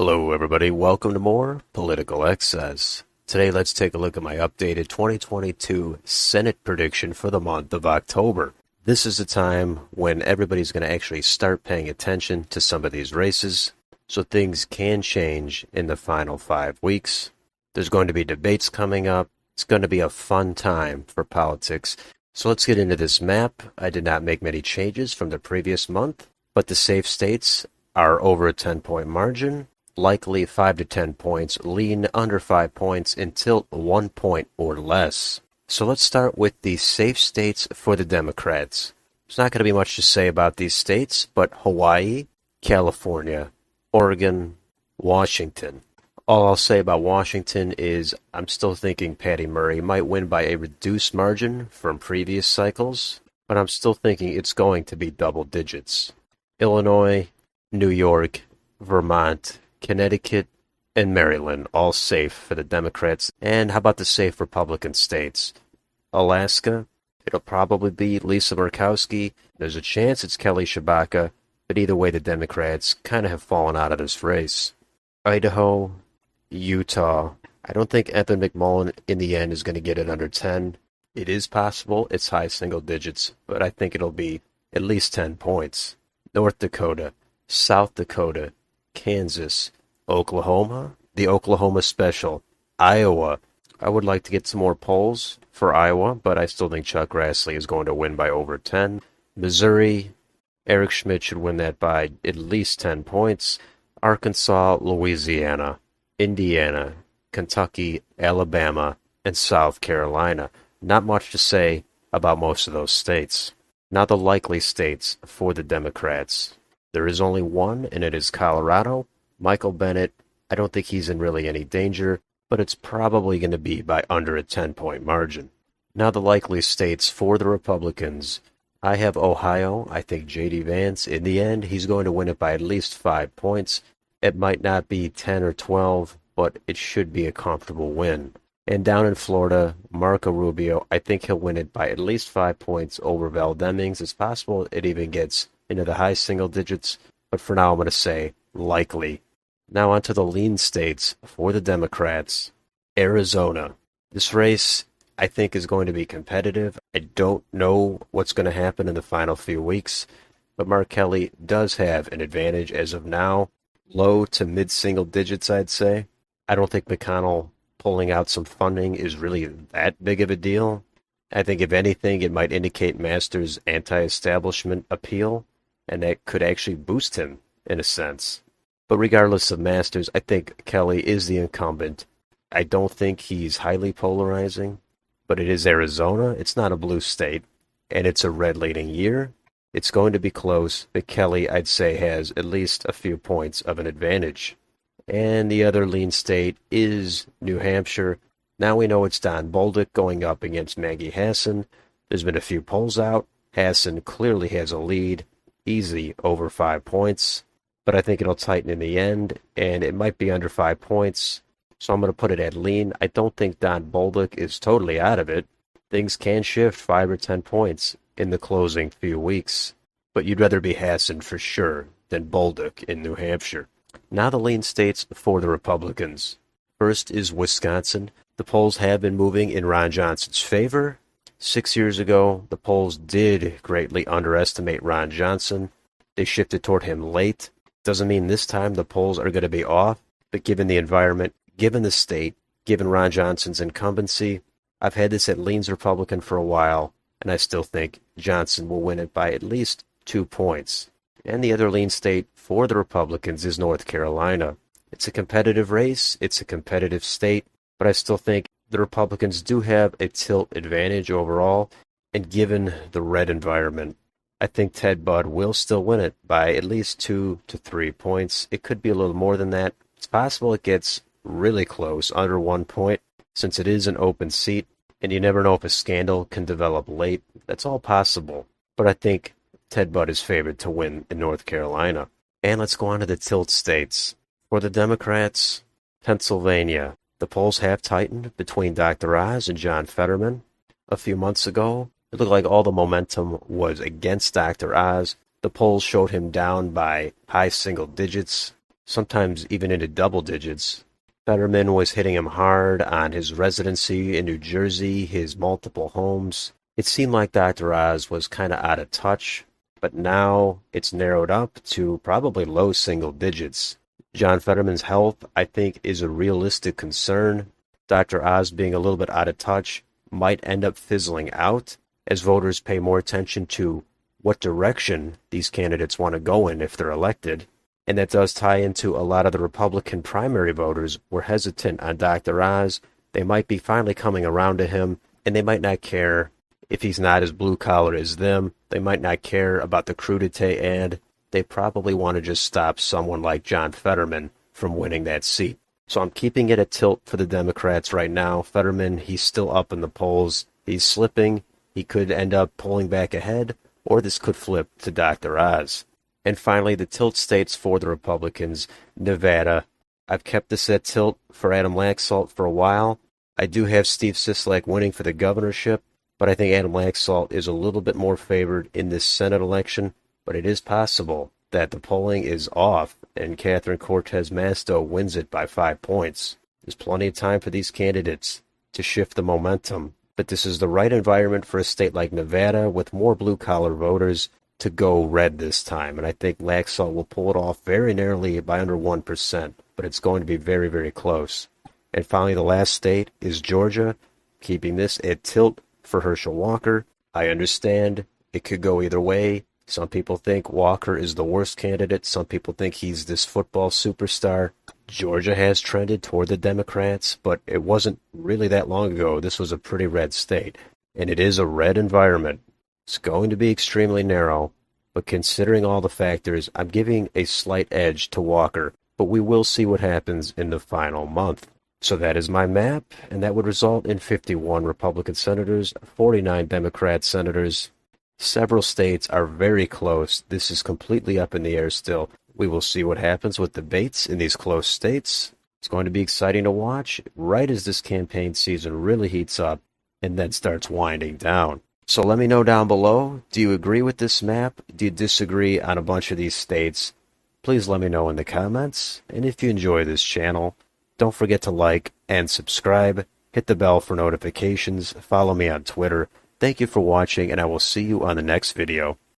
Hello everybody, welcome to more Political Excess. Today let's take a look at my updated 2022 Senate prediction for the month of October. This is the time when everybody's going to actually start paying attention to some of these races, so things can change in the final 5 weeks. There's going to be debates coming up. It's going to be a fun time for politics. So let's get into this map. I did not make many changes from the previous month, but the safe states are over a 10-point margin. Likely 5 to 10 points, lean under 5 points, and tilt 1 point or less. So let's start with the safe states for the Democrats. There's not going to be much to say about these states, but Hawaii, California, Oregon, Washington. All I'll say about Washington is I'm still thinking Patty Murray might win by a reduced margin from previous cycles, but I'm still thinking it's going to be double digits. Illinois, New York, Vermont, Connecticut, and Maryland, all safe for the Democrats. And how about the safe Republican states? Alaska, it'll probably be Lisa Murkowski. There's a chance it's Kelly Tshibaka, but either way the Democrats kind of have fallen out of this race. Idaho, Utah, I don't think Evan McMullen in the end is going to get it under 10. It is possible, it's high single digits, but I think it'll be at least 10 points. North Dakota, South Dakota, Kansas, Oklahoma, the Oklahoma Special, Iowa. I would like to get some more polls for Iowa, but I still think Chuck Grassley is going to win by over 10. Missouri, Eric Schmidt should win that by at least 10 points. Arkansas, Louisiana, Indiana, Kentucky, Alabama, and South Carolina. Not much to say about most of those states. Now the likely states for the Democrats. There is only one, and it is Colorado. Michael Bennet, I don't think he's in really any danger, but it's probably going to be by under a 10-point margin. Now the likely states for the Republicans. I have Ohio. I think J.D. Vance, in the end, he's going to win it by at least 5 points. It might not be 10 or 12, but it should be a comfortable win. And down in Florida, Marco Rubio, I think he'll win it by at least 5 points over Val Demings. It's possible it even gets into the high single digits, but for now I'm going to say likely. Now on to the lean states for the Democrats. Arizona. This race I think is going to be competitive. I don't know what's going to happen in the final few weeks, but Mark Kelly does have an advantage as of now. Low to mid single digits, I'd say. I don't think McConnell pulling out some funding is really that big of a deal. I think if anything it might indicate Masters' anti-establishment appeal, and that could actually boost him in a sense. But regardless of Masters, I think Kelly is the incumbent. I don't think he's highly polarizing, but it is Arizona. It's not a blue state, and it's a red-leaning year. It's going to be close, but Kelly, I'd say, has at least a few points of an advantage. And the other lean state is New Hampshire. Now we know it's Don Bolduc going up against Maggie Hassan. There's been a few polls out. Hassan clearly has a lead. Easy over 5 points, but I think it'll tighten in the end, and it might be under 5 points, so I'm going to put it at lean. I don't think Don Bolduc is totally out of it. Things can shift 5 or 10 points in the closing few weeks, but you'd rather be Hassan for sure than Bolduc in New Hampshire. Now the lean states for the Republicans. First is Wisconsin. The polls have been moving in Ron Johnson's favor. 6 years ago, the polls did greatly underestimate Ron Johnson. They shifted toward him late. Doesn't mean this time the polls are going to be off, but given the environment, given the state, given Ron Johnson's incumbency, I've had this at leans Republican for a while, and I still think Johnson will win it by at least 2 points. And the other lean state for the Republicans is North Carolina. It's a competitive race, it's a competitive state, but I still think the Republicans do have a tilt advantage overall, and given the red environment, I think Ted Budd will still win it by at least 2 to 3 points. It could be a little more than that. It's possible it gets really close, under 1 point, since it is an open seat, and you never know if a scandal can develop late. That's all possible, but I think Ted Budd is favored to win in North Carolina. And let's go on to the tilt states. For the Democrats, Pennsylvania. The polls have tightened between Dr. Oz and John Fetterman. A few months ago, it looked like all the momentum was against Dr. Oz. The polls showed him down by high single digits. sometimes even into double digits. Fetterman was hitting him hard on his residency in New Jersey, his multiple homes. It seemed like Dr. Oz was kind of out of touch, but now it's narrowed up to probably low single digits. John Fetterman's health, I think, is a realistic concern. Dr. Oz being a little bit out of touch might end up fizzling out as voters pay more attention to what direction these candidates want to go in if they're elected. And that does tie into a lot of the Republican primary voters were hesitant on Dr. Oz. They might be finally coming around to him, and they might not care if he's not as blue-collar as them. They might not care about the crudité ad. They probably want to just stop someone like John Fetterman from winning that seat. So I'm keeping it at tilt for the Democrats right now. Fetterman, he's still up in the polls. He's slipping. He could end up pulling back ahead, or this could flip to Dr. Oz. And finally, the tilt states for the Republicans, Nevada. I've kept this at tilt for Adam Laxalt for a while. I do have Steve Sisolak winning for the governorship, but I think Adam Laxalt is a little bit more favored in this Senate election. But it is possible that the polling is off and Catherine Cortez Masto wins it by 5 points. There's plenty of time for these candidates to shift the momentum, but this is the right environment for a state like Nevada with more blue-collar voters to go red this time, and I think Laxalt will pull it off very narrowly by under 1%, but it's going to be very, very close. And finally, the last state is Georgia, keeping this at tilt for Herschel Walker. I understand it could go either way. Some people think Walker is the worst candidate. Some people think he's this football superstar. Georgia has trended toward the Democrats, but it wasn't really that long ago. This was a pretty red state, and it is a red environment. It's going to be extremely narrow, but considering all the factors, I'm giving a slight edge to Walker, but we will see what happens in the final month. So that is my map, and that would result in 51 Republican senators, 49 Democrat senators. Several states are very close. This is completely up in the air still. We will see what happens with debates in these close states. It's going to be exciting to watch right as this campaign season really heats up and then starts winding down. So let me know down below, do you agree with this map? Do you disagree on a bunch of these states? Please let me know in the comments. And if you enjoy this channel, don't forget to like and subscribe. Hit the bell for notifications. Follow me on Twitter. Thank you for watching, and I will see you on the next video.